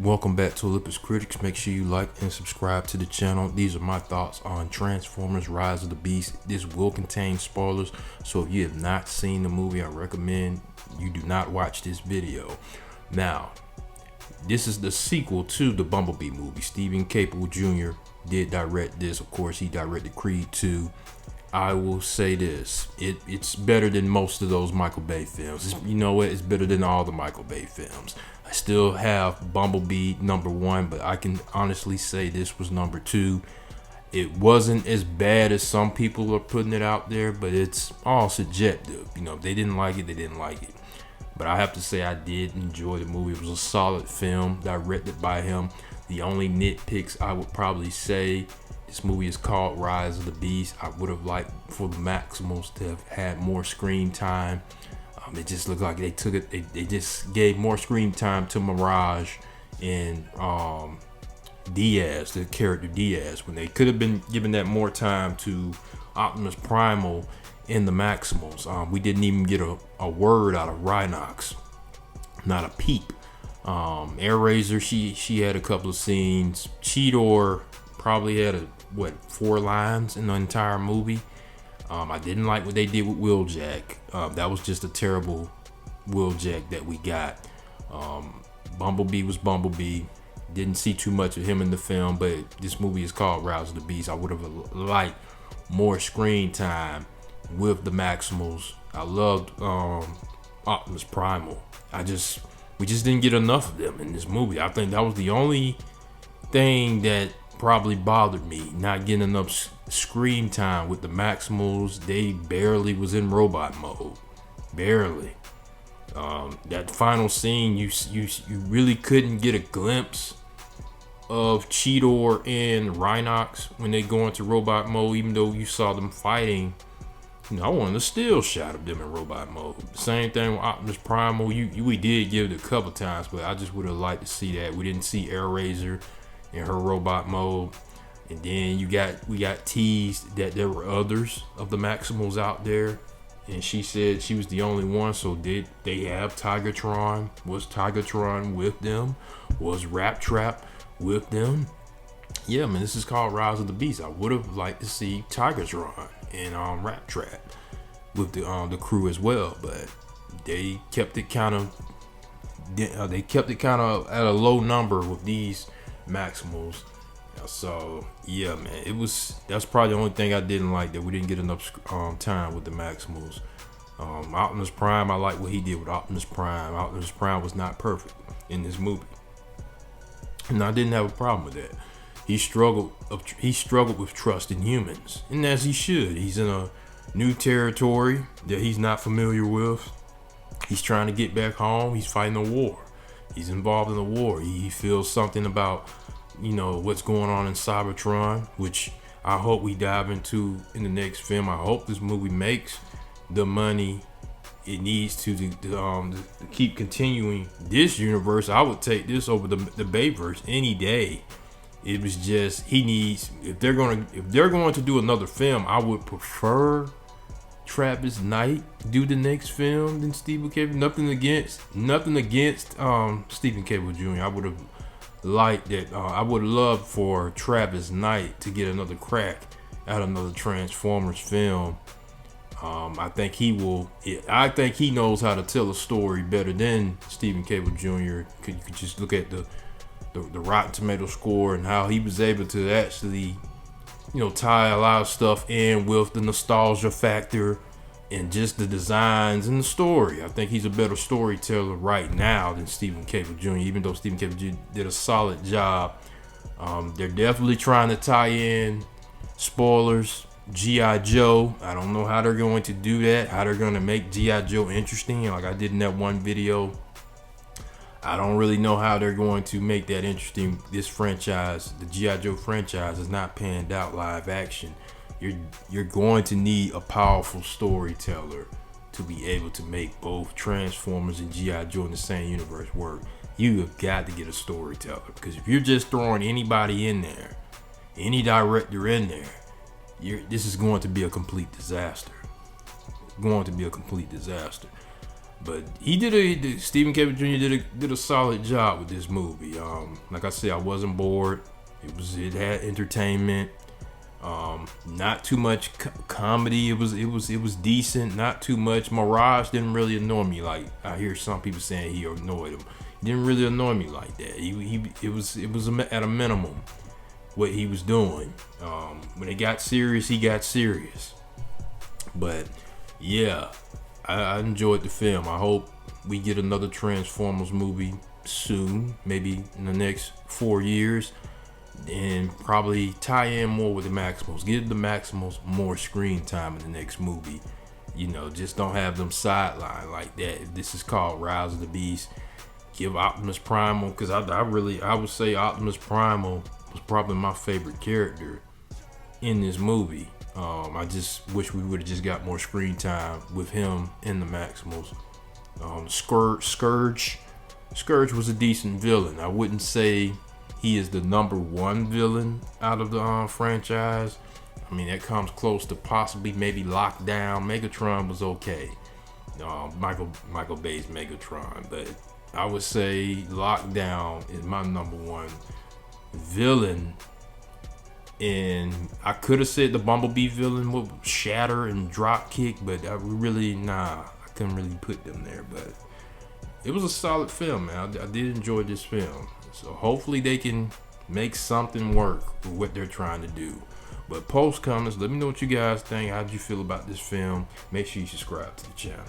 Welcome back to Olympus Critics. Make sure you like and subscribe to the channel. These are my thoughts on Transformers Rise of the Beast. This will contain spoilers, so if you have not seen the movie, I recommend you do not watch this video. Now, this is the sequel to the Bumblebee movie. Stephen Caple Jr. did direct this. Of course, he directed Creed 2. I will say this, it's better than most of those Michael Bay films. You know what? It's better than all the Michael Bay films. I still have Bumblebee #1, but I can honestly say this was #2. It wasn't as bad as some people are putting it out there, but it's all subjective. You know, if they didn't like it, they didn't like it. But I have to say I did enjoy the movie. It was a solid film directed by him. The only nitpicks I would probably say, this movie is called Rise of the Beast. I would have liked for the Maximals to have had more screen time. It just looked like they took it. They just gave more screen time to Mirage and Diaz, the character Diaz, when they could have been given that more time to Optimus Primal and the Maximals. We didn't even get a word out of Rhinox, not a peep. Air Razor, she had a couple of scenes. Cheetor probably had 4 lines in the entire movie. I didn't like what they did with Wheeljack. That was just a terrible Wheeljack that we got. Bumblebee was Bumblebee. Didn't see too much of him in the film, but this movie is called Rise of the Beast. I would have liked more screen time with the Maximals. I loved Optimus Primal. We just didn't get enough of them in this movie. I think that was the only thing that probably bothered me, not getting enough screen time with the Maximals. They barely was in robot mode, barely. That final scene, you really couldn't get a glimpse of Cheetor and Rhinox when they go into robot mode, even though you saw them fighting. You know, I wanted a still shot of them in robot mode. Same thing with Optimus Primal. We did give it a couple times, but I just would have liked to see that. We didn't see Air Razor in her robot mode. And then we got teased that there were others of the Maximals out there, and she said she was the only one. So did they have Tigatron? Was Tigatron with them? Was Rat Trap with them? Yeah, man, this is called Rise of the Beast. I would have liked to see Tigatron and Rat Trap with the crew as well, but they kept it kind of at a low number with these Maximals. So yeah, man, that's probably the only thing I didn't like, that we didn't get enough time with the Maximals. Optimus Prime, I like what he did with Optimus Prime. Optimus Prime was not perfect in this movie, and I didn't have a problem with that. He struggled with trust in humans, and as he should. He's in a new territory that he's not familiar with. He's trying to get back home. He's fighting a war. He's involved in a war. He feels something about, you know, what's going on in Cybertron, which I hope we dive into in the next film. I hope this movie makes the money it needs to keep continuing this universe. I would take this over the Bayverse any day. It was just, if they're going to do another film, I would prefer Travis Knight do the next film than Stephen Caple. Nothing against Stephen Caple Jr. I would have liked that. I would love for Travis Knight to get another crack at another Transformers film. I think he will. I think he knows how to tell a story better than Stephen Caple Jr. You could just look at the Rotten Tomato score and how he was able to actually, you know, tie a lot of stuff in with the nostalgia factor and just the designs and the story. I think he's a better storyteller right now than Stephen Caple Jr., even though Stephen Caple Jr. did a solid job. They're definitely trying to tie in spoilers. G.I. Joe, I don't know how they're going to do that, how they're going to make G.I. Joe interesting. Like I did in that one video, I don't really know how they're going to make that interesting. This franchise, the G.I. Joe franchise, is not panned out live action. You're going to need a powerful storyteller to be able to make both Transformers and G.I. Joe in the same universe work. You have got to get a storyteller, because if you're just throwing anybody in there, any director in there, this is going to be a complete disaster. But Stephen Kevin Jr. did a solid job with this movie. Like I said, I wasn't bored. It had entertainment. Not too much comedy. It was decent. Not too much. Mirage didn't really annoy me like I hear some people saying he annoyed him. He didn't really annoy me like that. It was at a minimum what he was doing. When it got serious, he got serious. But yeah, I enjoyed the film. I hope we get another Transformers movie soon, maybe in the next 4 years, and probably tie in more with the Maximals. Give the Maximals more screen time in the next movie. Just don't have them sidelined like that. If this is called Rise of the Beast, give Optimus Primal, because I would say Optimus Primal was probably my favorite character in this movie. I just wish we would have just got more screen time with him in the Maximals. Scourge was a decent villain. I wouldn't say he is the number one villain out of the franchise. I mean, that comes close to possibly maybe Lockdown. Megatron was okay. Michael Bay's Megatron, but I would say Lockdown is my number one villain. And I could have said the Bumblebee villain with Shatter and Dropkick, but I couldn't really put them there. But it was a solid film, man. I did enjoy this film. So hopefully they can make something work with what they're trying to do. But post comments, let me know what you guys think. How'd you feel about this film? Make sure you subscribe to the channel.